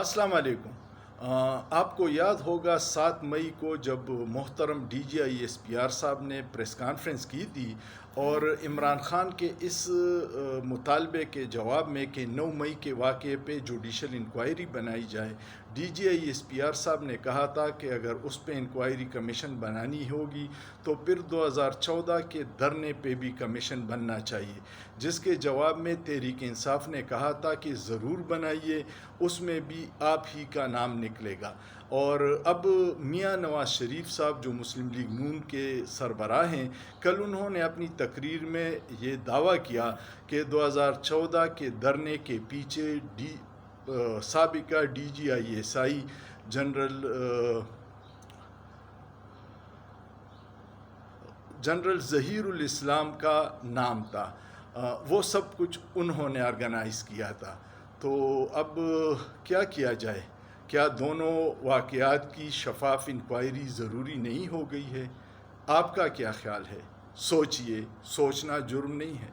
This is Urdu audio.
السلام علیکم۔ آپ کو یاد ہوگا 7 مئی کو جب محترم D G I S P R صاحب نے پریس کانفرنس کی تھی اور عمران خان کے اس مطالبے کے جواب میں کہ 9 مئی کے واقعے پہ جوڈیشل انکوائری بنائی جائے، D G I S P R صاحب نے کہا تھا کہ اگر اس پہ انکوائری کمیشن بنانی ہوگی تو پھر 2014 کے دھرنے پہ بھی کمیشن بننا چاہیے، جس کے جواب میں تحریک انصاف نے کہا تھا کہ ضرور بنائیے، اس میں بھی آپ ہی کا نام نکلے گا۔ اور اب میاں نواز شریف صاحب جو مسلم لیگ نون کے سربراہ ہیں، کل انہوں نے اپنی تقریر میں یہ دعویٰ کیا کہ 2014 کے دھرنے کے پیچھے سابقہ D G I S I general Zaheer ul Islam کا نام تھا، وہ سب کچھ انہوں نے آرگنائز کیا تھا۔ تو اب کیا جائے؟ کیا دونوں واقعات کی شفاف انکوائری ضروری نہیں ہو گئی ہے؟ آپ کا کیا خیال ہے؟ سوچئے، سوچنا جرم نہیں ہے۔